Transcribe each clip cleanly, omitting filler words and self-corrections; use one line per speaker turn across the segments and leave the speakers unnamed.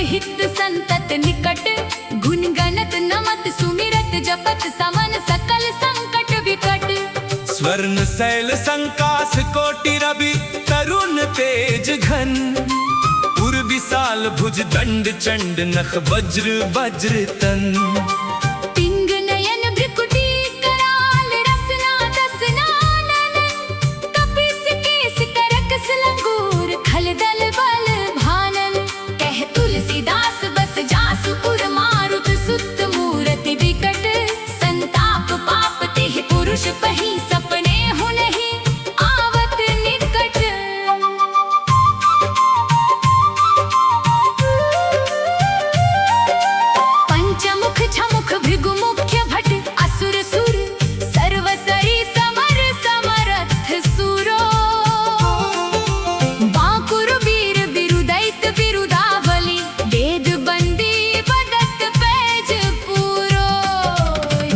हित संतत निकट, गुणगणत नमत सुमिरत जपत समन सकल संकट विकट।
स्वर्ण शैल संकास कोटि रवि तरुण तेज घन, उर विशाल भुज दंड चंड नख वज्र वज्र तन।
पिंग नयन भ्रिकुटी कराल रसना दसना नयन, कपिस केस करकस लंगूर खलदल बल भानन। कह तुलसीदास बस जासु उर मारुत सुत मूरति विकट, संताप पाप तेहि पुरुष पही सपने हु नहीं आवत निकट। पंचमुख छमुख भृगु मुख्य भट, असुर सुर सर्वसरी समर समरथ सुरो। बांकुर वीर बिरुदैत बिरुदावली, वेद बंदी बदत पैज पूरो।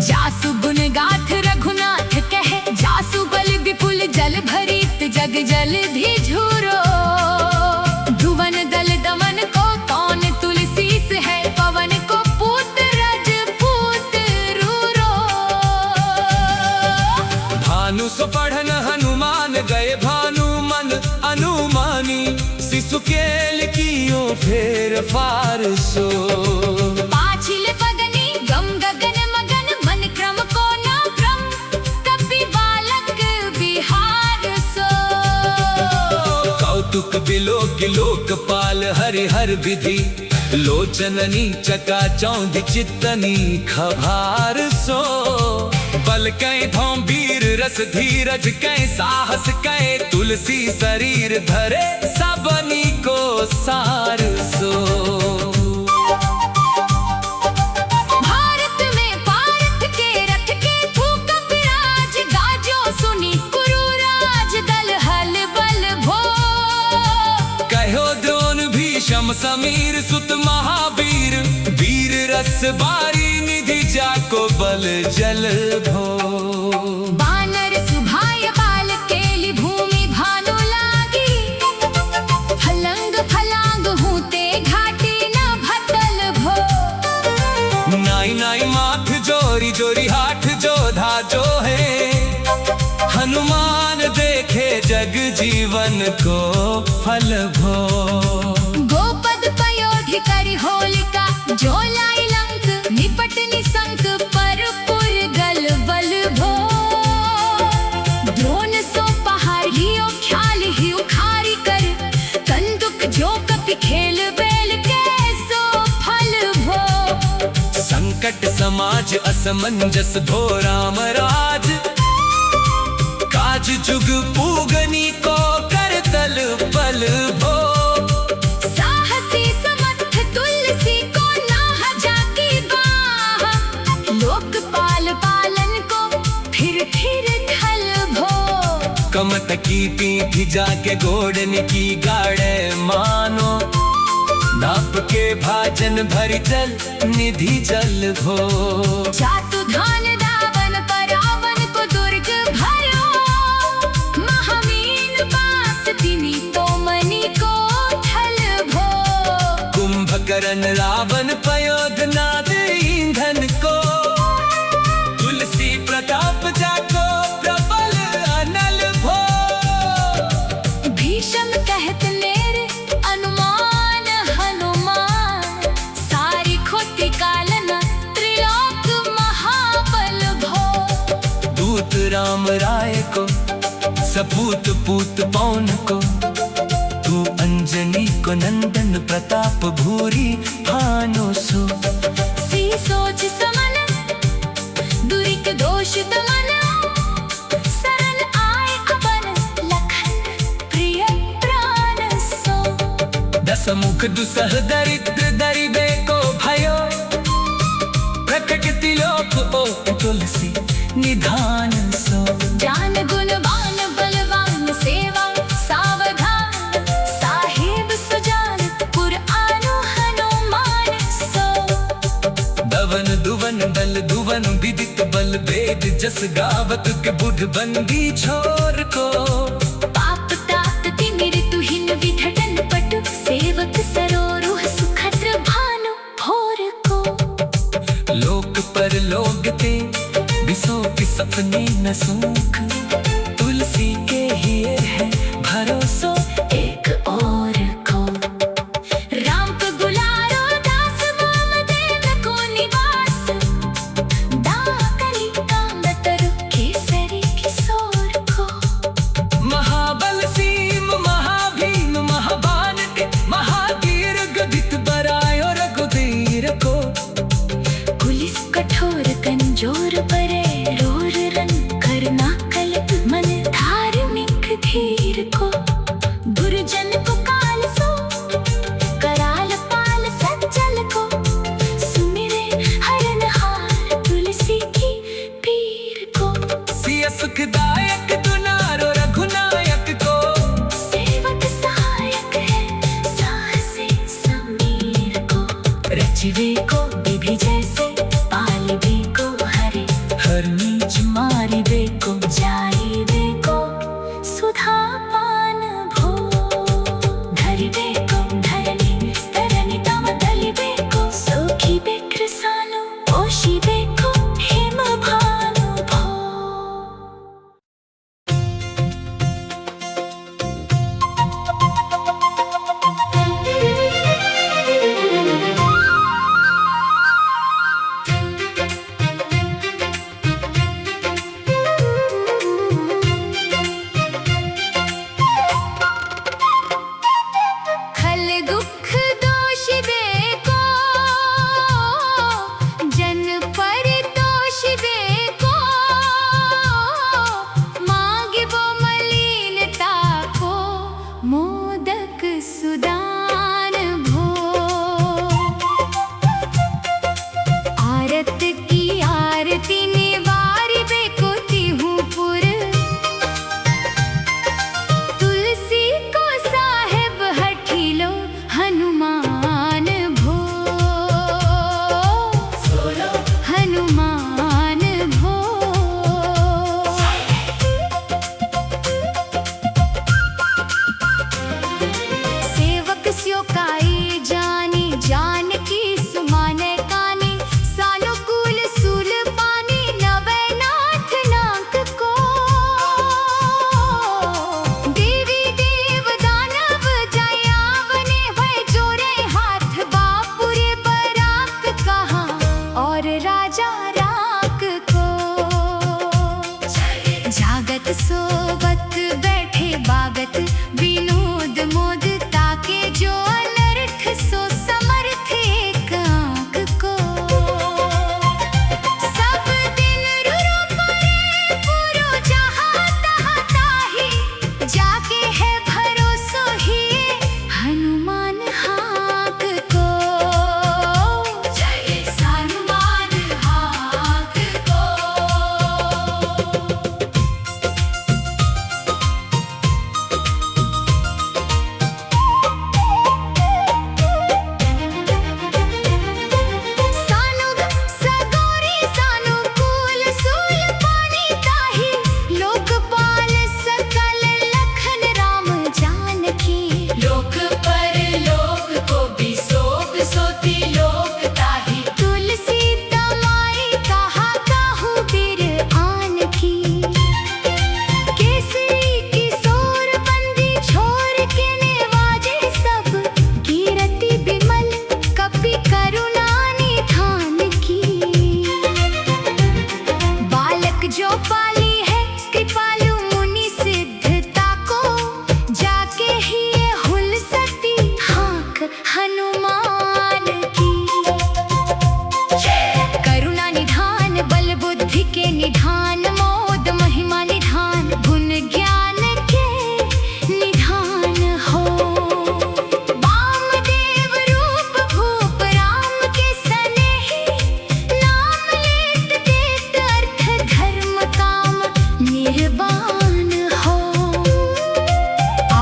जासु गुण गाथ रघुनाथ कहे, जासु बल विपुल जल भरित जग जलधि झूरो। ध्रुवन दल दमन को कौन तुलसीस है, पवन को पूत रजपूत रूरो।
भानु सो पढ़न हनुमान गए भानु मन अनुमानी, शिशु केल कियो फेर फार सो।
पाछिल पगनी गम गगन मगन, मन क्रम को न भ्रम कपि बालक बिहार सो।
कौतुक बिलोक लोकपाल हरिहर विधि, लोचननी चका चौंध चित्तनी खभार सो। बल कै धौम वीर रस धीरज कै साहस कै, तुलसी शरीर धरे सबनी को सार सो।
भारत में पारथ के रथ के थूक विराज, गाजो सुनी कुरुराज दल हल बल भो।
कहो द्रोण भीषम समीर सुत महावीर, वीर रस बारी निधि जाको बल जल भो।
बानर सुभाय बाल केलि भूमि भानु लागी, फलंग फलांग हूते घाटी न भतल भो।
नाई नाई माथ जोरी जोरी हाथ जोधा जो है, हनुमान देखे जग जीवन को फल भो।
गोपद पयोधि करि होलिका, जो लाई लंक निपट निसंक पर पुर गल बल भो। द्रोण सो पहाड़ हियो ख्याल हियो खारी कर, कंदुक जो कपि खेल बेल कैसो फल भो।
संकट समाज असमंजस धो राम राज, काज जुग पूगनी को कर तल पल भो।
साहसी समर्थ तुलसी को नाह जाकी बाह, लोकपाल पालन को फिर खल भो।
कमत की पीठ जाके घोड़न की गाड़े मानो, नाप के भाजन भरी जल निधि जल भो।
जातु धान दावन परावन को दुर्ग भयो, महामीन पास तिनी तो मनी को थल भो।
कुंभकर्ण रावण पयोध नाद ईंधन को, तुलसी प्रताप जाको प्रबल अनल भो।
भीषम कहत नेर अनुमान हनुमान, सारी खोति कालन त्रिलोक महाबल भो।
दूत राम राय को सपूत पूत पौन को, तू अंजनी को नंदन प्रताप भूरी भानो सो।
सी सोच समन दुरिक दोष दमन, शरण आए अपन लखन प्रिय प्राण सो।
दस मुख दुसह दरिद्र दरिबे को भयो, प्रकट तिलोक ओ तुलसी निधान सो।
जान गुणवान बलवान सेवा सावधान, साहिब सुजान पुरानो हनुमान सो।
दवन दुवन दल दुवन विदित बल वेद जस गावत के बुध बंदी छोर को।
पाप तात तिमिर तुहिन विघटन पटु, सेवक सरोरुह सुखद्र
न सूख, तुलसी के ही है भरोसो
एक और को राम पे गुलारो दास वामदेव को निवास दाकली कामतर केसरी किशोर को
महाबल सीम महाभीम महाबान के महावीर गदित बरायो रघुवीर को
पुलिस कठोर कंजोर परे रोर रन करना कल मन धार्मिक धीर को गुरुजन को काल सो कराल पाल सज्जल को सुमिरे हरनहार तुलसी की पीर को
सिय सुखदायक दुलारो रघुनायक को
सेवक सहायक है साहसी समीर को रचिवे को विधि जैसे पालिबे को हरे
हर नीच
मारिबे को जाइबे को सुधा पान भो धरिबे को धरनी तरनी तम दलिबे को सोखिबे कृसानु पोषिबे को हिम भानु भो खल दुख दोष दे को जन पर दोष दे को मांगे वो मलिनता को मोदक सुदान भो आरत की आरती निवारिबे को तिहुपुर तुलसी को साहेब हठिलो हनुमान भो हनुमान भो सेवक स्यो काई जानी जान की सुमाने कानी सानुकूल सूल पानी नवैनाथ नाक को देवी देव दानव जयावने भय जोरे हाथ बापुरे बराक कहा और राजा राक को जागत सोबत बैठे बागत विनोद मोद ताके जो अनर्थ सो समर्थ एक आंख को सब दिन रुरु परे पुरु जहाँ तहाँ ताही जाके है भरोसो ही हनुमान हाक को हनुमान हाक को सानुग सगोरी सानुकूल सूल पानी ताही लोकपाल सकल लखन राम जानकी लोक पर लोक को भी सोक सोती लोक ताही तुलसी तमाई कहा काहू बिर आन की केसरी किशोर बंदी छोर के नेवाजे सब कीरति बिमल कपि करुणा निधान की बालक जो पाली है कृपालु मुनि सिद्धता को जाके ही ये हुल सती हाक हनुमान की करुणा निधान बल बुद्धि के निधान मोद महिमा निधान गुण ज्ञान के निधान हो वामदेव रूप भूप राम के सनेही नाम लेत देत अर्थ धर्म काम निर्वाण हो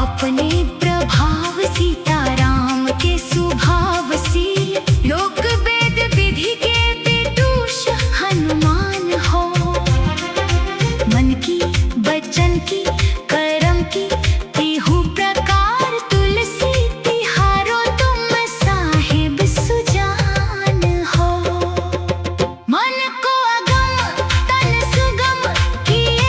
अपने प्रभाव सीताराम के सुभाव सी लोक वेद विधि के विदुष हनुमान हो मन की बचन की कर्म की तिहु प्रकार तुलसी तिहारो तुम साहिब सुजान हो मन को अगम तन सुगम किया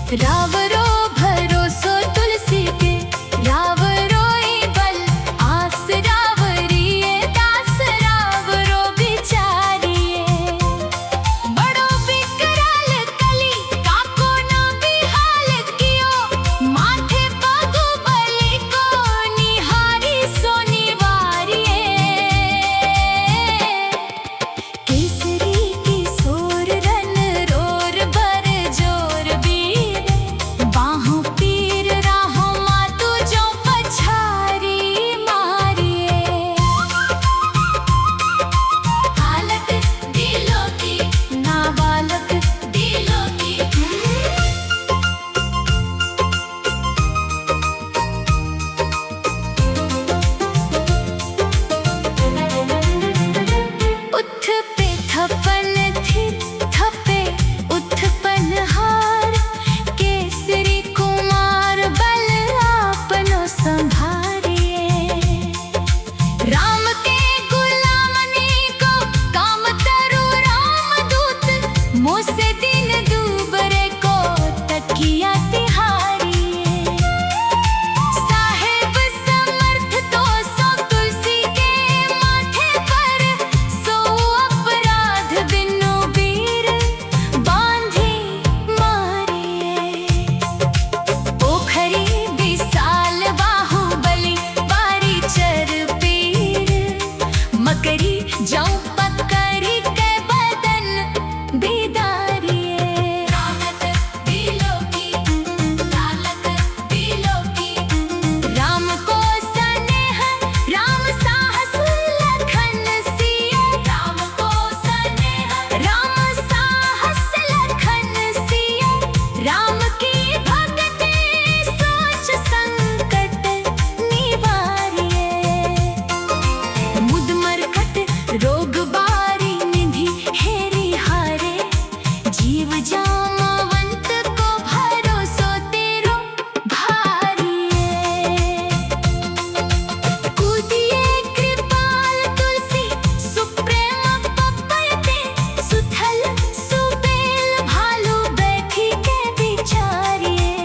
रावरो भरोसो तुलसी के, रावरोई बल आस रावरिये दास रावरो बिचारिये। बड़ो बिकराल कली काको न बिहाल कियो, माथे पगु बलि को निहारी सो निवारिये। केसरी किशोर रन रोर बर जोर बीर, बाहों पीर राहों मातु जो पछारी मारिये। हालत दिलों की नाबालक दिलों की, उठ पे थपन थिर थपे उत्पन हार, केसरी कुमार बल आपनो संभारिये। राम के गुलामनी को काम तरु रामदूत, मुँह से दिन दूबरे को तकिया तिहारिये। साहेब समर्थ तो सो तुलसी के माथे पर, सो अपराध बिनु बीर बांधी मारिये। पोखरी विशाल बाहुबली बारी चर पीर, मकरी जौ पकड़ी के बदन बिदारिये। रामत दिलों की तालक दिलों की, राम को स्नेह राम साहस लखन सिया। राम को स्नेह राम साहस लखन सिया, राम की भक्ति सोच संकट निवारिये। मुद मरकट रोग बारी निधि हेरी हारे, जीव जामवंत को भरोसो तेरो भारिये। कूदिए कृपाल तुलसी सुप्रेम पपयते, सुथल सुबेल भालू बैठी के बिचारिये।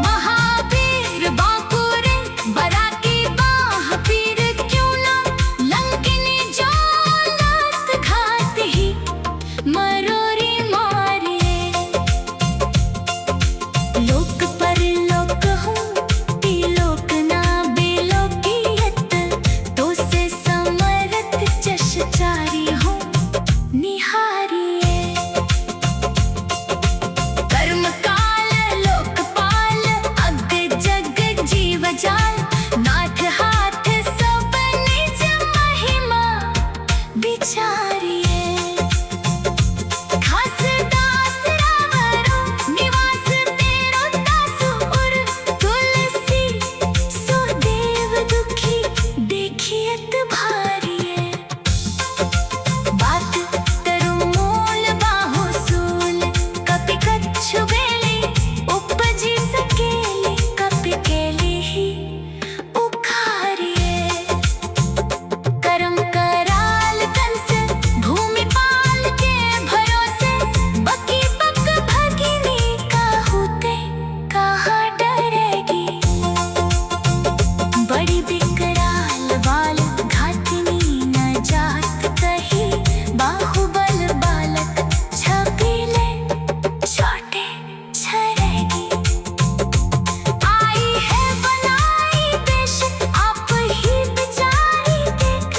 महावीर बांकुरे बराकी बाह पीर, क्यों न लंकिनी जो नाथ घात ही मरोरी मारिये। लोक परलोक हूँ तिलोक ना बिलोकियत, तो से समरथ जश चारी हूँ निहारिये। कर्म काल लोकपाल अग जग जीव जाल, नाथ हाथ सब निज महिमा बिचारिये। खास दास रावरो निवास तेरो दासु उर, तुलसी सुदेव दुखी देखियत भारिये। बात तरु मूल बाहु सूल, कपि कछु बेली उपजी सकेली, कपि केली ही उखारिये। करम कराल कंस भूमि पाल के भरोसे, बकी बक भगिनी काहुते कहाँ डरेगी। बड़ी बिकराल बाल घातनी न जात कही, बाहुबल बालक छपीले छोटे छरेगी। आई है बनाई बेश आप ही बिचारी देख,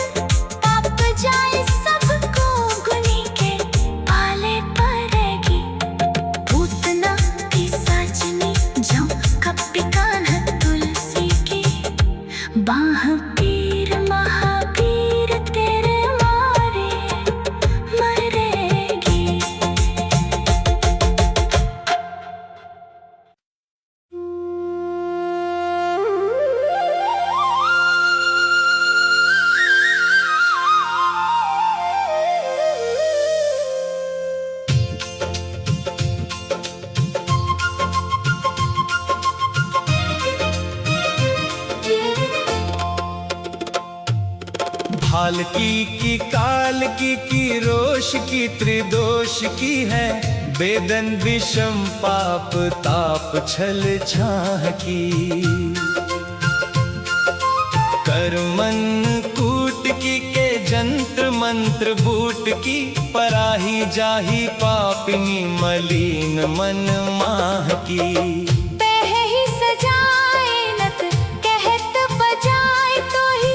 पाप जाए सबको गुनी के पाले पड़ेगी। पूतना की साजनी जौ कपि कान्ह तुलसी की, बाह पीर महावीर तेरे मारे मरेगी।
भाल की काल की रोश की त्रिदोष की है, वेदन विषम पाप ताप छल छाह की, कर मन कूट की के जंत्र मंत्र बूट की, पराही जाही पापिनी मलिन मन माह की।
पहहि सजाए नत कहत बजाए तो ही,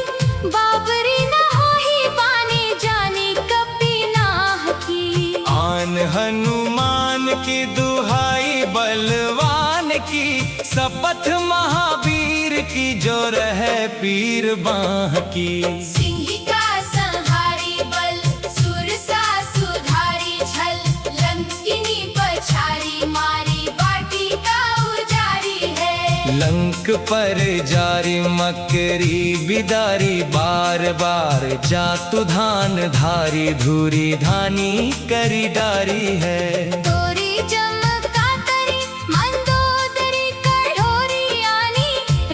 बाबरी न होही बानी जानी कपि नाह की।
आन हनुमान की दुहाई बलवान की, शपथ महावीर की जो रहे पीर बाह की।
सिंह का संहारी बल सुरसा सुधारी छल, लंकिनी पछारी मारी बाटी का उजारी है।
लंक पर जारी मकरी बिदारी, बार बार जातु धान धारी, धूरी धानी करी डारी है।
तोरी चमका तरी मंदोदरी कठोरी आनी,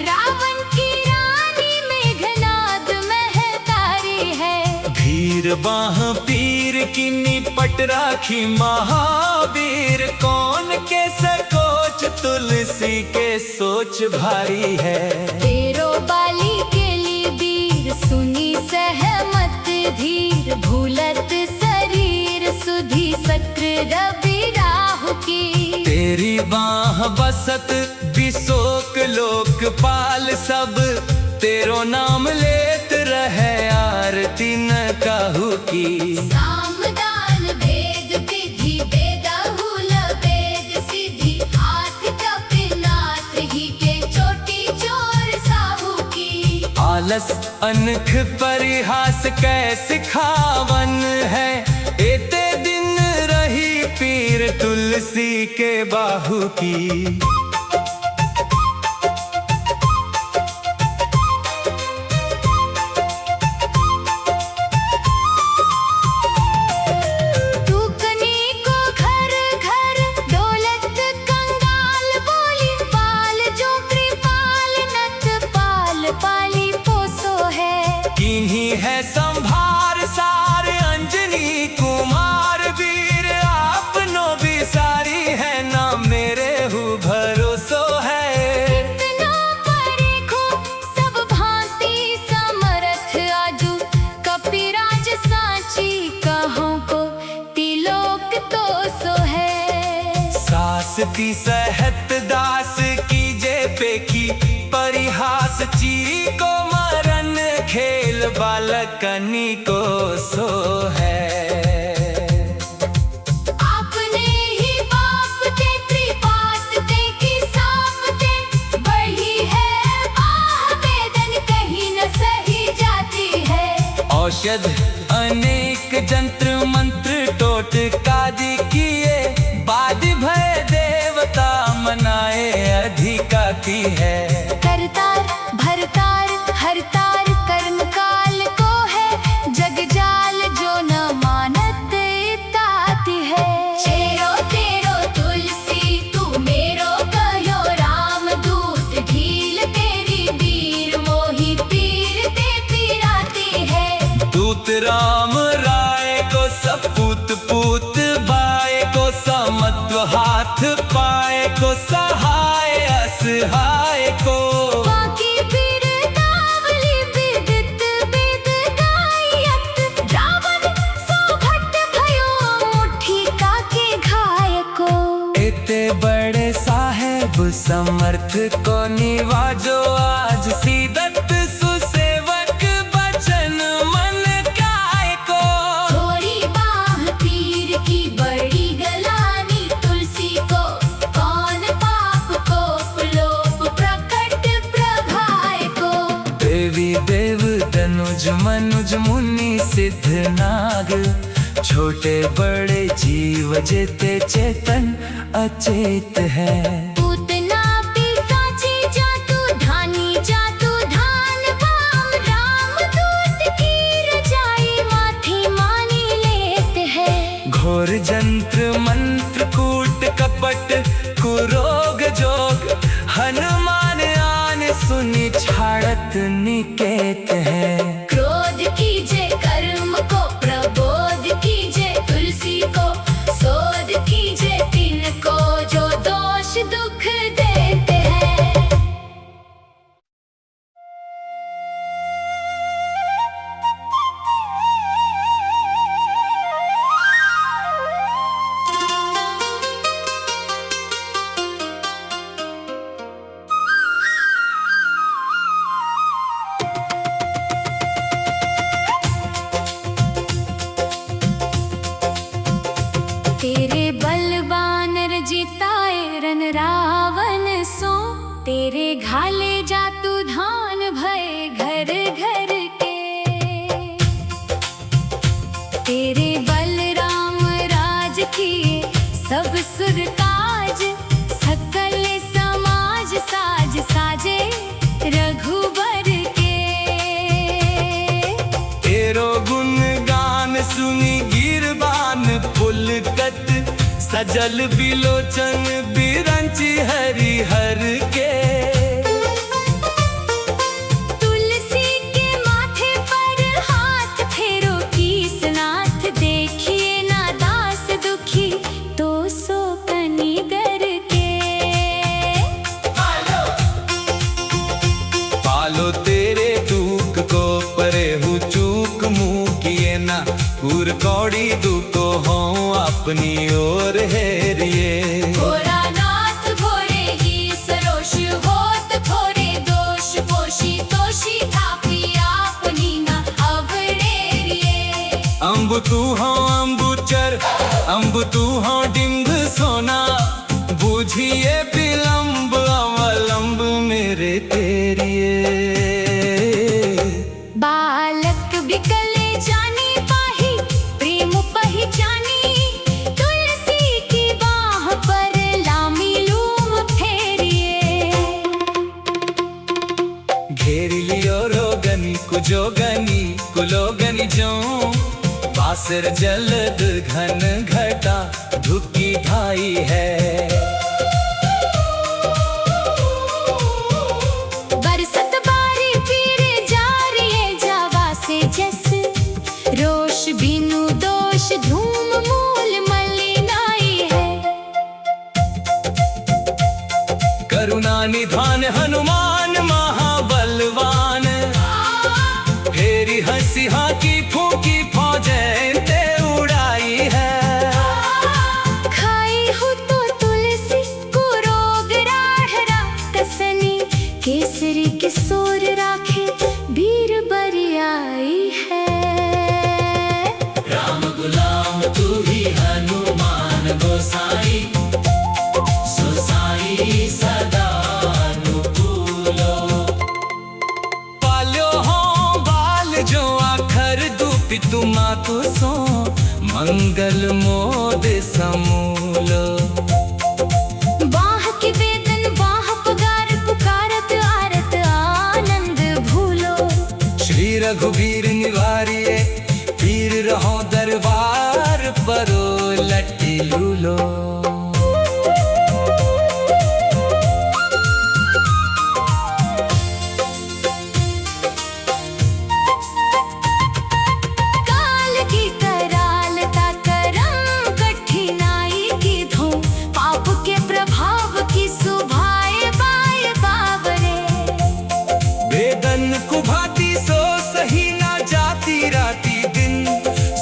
रावण की रानी मेघनाद महतारी है।
भीर बाह पीर की निपट राखी महावीर, कौन के सकोच तुलसी के सोच भारी है।
तेरो बाली के लिए वीर सुनी सहमत धीर, भूलत शरीर सुधी सत्र रवि राहु की।
तेरी बाह बसत विशोक लोकपाल सब, तेरो नाम लेत रहे आरती न काहू की।
सामदान भेद विधि बेदहुल वेद सिद्धि, हाथ कपिनाथ ही के चोटी चोर साहू की।
आलस अनख परिहास कैस खावन है, एते दिन रही पीर तुलसी के बाहु की।
टूकनी को घर घर दौलत कंगाल बोली, पाल जो कृपाल नत पाल पाली पोसो है।
किन्हीं है संभार सार अंजनी कुमार वीर, आपनो भी सारी है ना मेरे हु भरोसो है।
इतना परीखो सब भांति समर्थ आजू, कपिराज सांची कहो को तिलोक तो सो है।
सास की सहत दास की जे पेखी, परिहास चीरी को मरन खेल बालकनी को सो है।
आपने ही बाप ते त्रिपात ते की साप ते, बढ़ी है बाह वेदन कहीं न सही जाती है।
औषध अनेक जंत्र मंत्र टोटकादि किए, बाद भय देवता मनाए अधिका की है।
करतार भरतार हरतार कर्म काल को है, जग जाल जो न मानत ताति है। चेरो तेरो तुलसी तू मेरो कहो राम दूत, ढील तेरी वीर मोही पीर ते पीराती है।
दूत राम राय को सपूत पूत बाय को, समत्व हाथ पाए को सहाय असहाय को।
बाकी बिरदावली विदित वेद गायत, रावण सो घट भयो मुट्ठी काके घाय को।
एते बड़े साहेब समर्थ को निवाजो, आज सीदत सुसेवक बचन मन काय को।
थोड़ी बाह पीर की बड़ी गलानी तुलसी को, कौन पाप को लोप प्रकट प्रभाय को।
देवी देव तनुज मनुज मुनि सिद्ध नाग, छोटे बड़े जीव जेते चेतन अचेत है।
पूतना पिशाची जातु धानी जातु धान वाम, राम दूत की रजाई माथी मानी लेत है।
घोर जंत्र मंत्र कूट कपट कुरोग जोग, हनुमान आन सुनि छाड़त निकेत है।
क्रोध कीजे कर्म को प्रबोध कीजे, तुलसी को शोध कीजे तेरे घाले जातु धान भय घर घर के। तेरे बलराम राज किए सब सुर काज, सकल समाज साज साजे रघुबर के।
तेरो गुण गान सुनी गिरबान पुलकत, सजल बिलोचन बिरंच हरि हर के।
तुलसी के माथे पर हाथ फेरो कीसनाथ, देखिए ना दास दुखी तो सो कनिगर के।
पालो तेरे दुख को परे हु चूक मुँह किए ना, पूर कौड़ी दुखो हो अपनी ओर हेरिए।
घोरा नाथ घोरे ही सरोष होत, थोरे दोष पोषी तोषी थापी आपनी ना अवरेरिए।
अम्ब तू हो अम्बुचर, अम्ब तू हो डिंग सोना, बूझिए विलम्ब अवलंब मेरे तेरिए।
बालक बिकले जानी पाही प्रेम पहचानी, तुलसी की बाह पर लामी लूम फेरिए।
घेर लियो रोगनी कुजोगनी कुलोगनी जो, बासर जलद घन घटा धुकी धाई है।
बरसत बारी पीर जारिए जावा से जस, रोष बिनु दोष धूम मूल मलिनाई है।
करुणा निधान हनुमान महाबलवान, फेरी हंसी हाकी फूकी फौजें ते उड़ाई है।
खाई हो तो तुलसी को रोग राढ़रा, कसनी केसरी किशोर राखे वीर बरियाई है।
राम गुलाम तू ही हनुमान गोसाई, सोसाई सदा अनुकूलो। पाल्यो हो बाल जो आखर दूपी तुम तु सो, मंगल मोद समूलो।
बाह के वेदन बाह पुकार, पुकारत आरत आनंद भूलो।
श्री रघुबीर निवारिये, पीर रहो दरबार परो लट्टी लूलो।
काल की करालता करम कठिनाई की धूम, पाप के प्रभाव की सुभाए बाय बावरे।
वेदन कुभाती सो सही ना जाती राती दिन,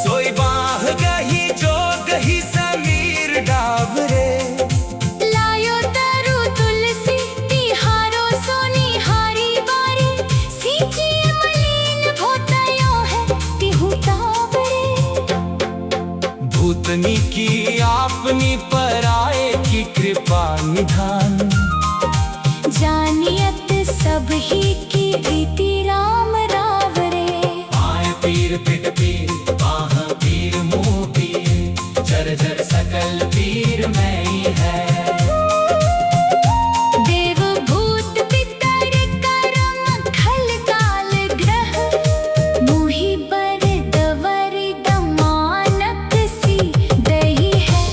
सोई बाह गही जो गही समीर डावरे।
लायो तरु तुलसी तिहारो सोनी हारी बारी, सींचिए मलिन भोतयो है तिहु तावरे।
भूतनी की आपनी पराए की कृपा निधान,
जानियत सब ही की रीति राम रावरे।
पाय पीर पिट पीर बाह पीर मुँह पीर, जर जर सकल पीर मैं ही है।
देव भूत पितर करम खल काल ग्रह, मुहि बर दवरि दमानक सी दही है।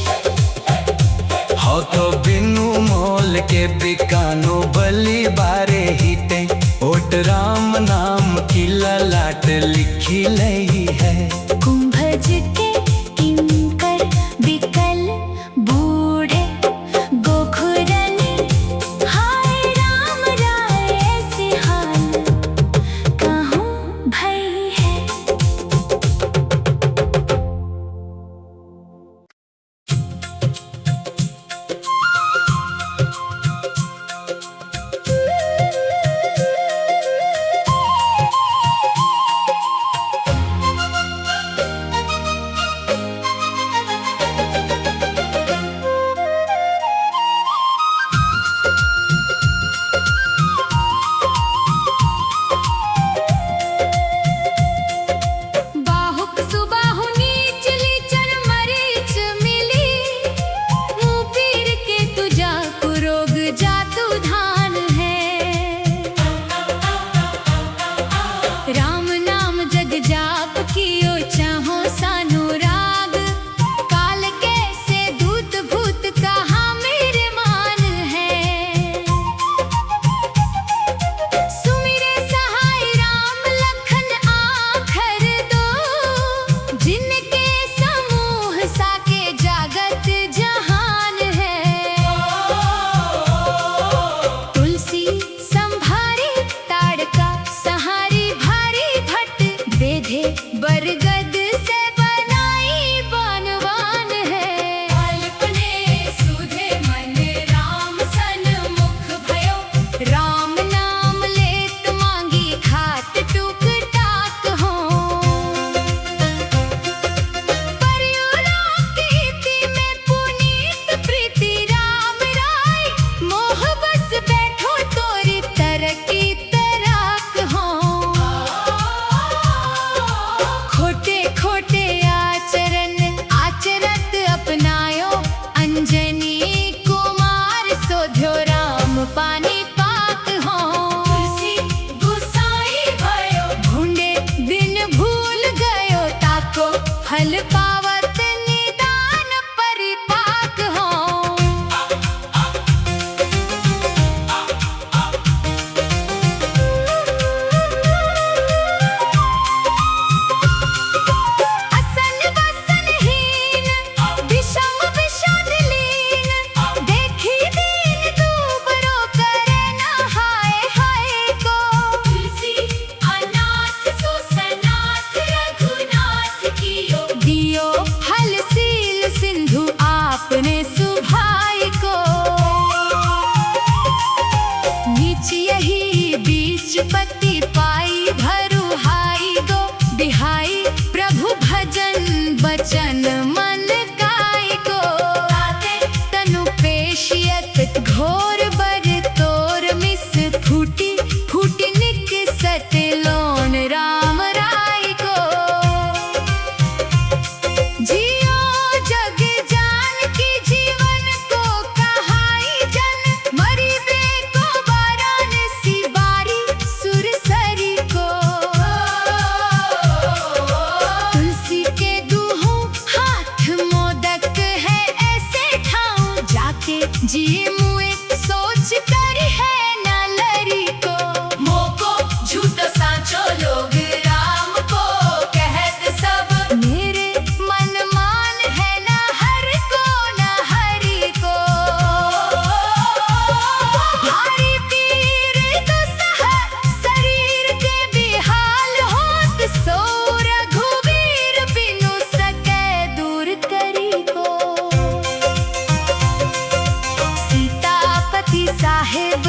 हो तो बिनु मोल के बिकानो बलि बारे हिते, ओट राम नाम की ललाट लिखी लही है।
कुंभज के किंकर बिकल बूढ़े, गोखुरन हाय राम राय ऐसे हाल, कहूँ भई है। मोह बस बैठो तोरी तरक्की तराक हो खोटे खोटे आचरत अपनायो अंजनी कुमार सोध्यो राम पानी पाक हो तुलसी गुसाई भयो भूंडे दिन भूल गयो ताको फल पावत निदान परिपाक हो असन बसन हीन विषम विषाद लीन देखी दीन दूबरो करे न हाय हाय को तुलसी अनाथ सो सनाथ रघुनाथ कियो दियो फल सील सिंधु आपने सुभाई को नीच यही बीच पति पाई भरु हाई गो बिहाई प्रभु भजन बचन मन गाय को तनु पेशियत घोर बर तोर मिस फूटी फूटी निकसत लोन राम राय को जियो जग जान की जीवन को कहाई जन मरी बे को वाराणसी बारी सुरसरी को तुलसी के दूहों हाथ मोदक है ऐसे ठाऊं जाके जिए मुए सोच कर है न लरी को मोको झूठो सांचो लोग राम को कहत सब मेरे मन मान है न हर को न हरि को भारी पीर दुसह शरीर के बिहाल होत सो रघुवीर बिनु सके दूर करी को सीतापति साहेब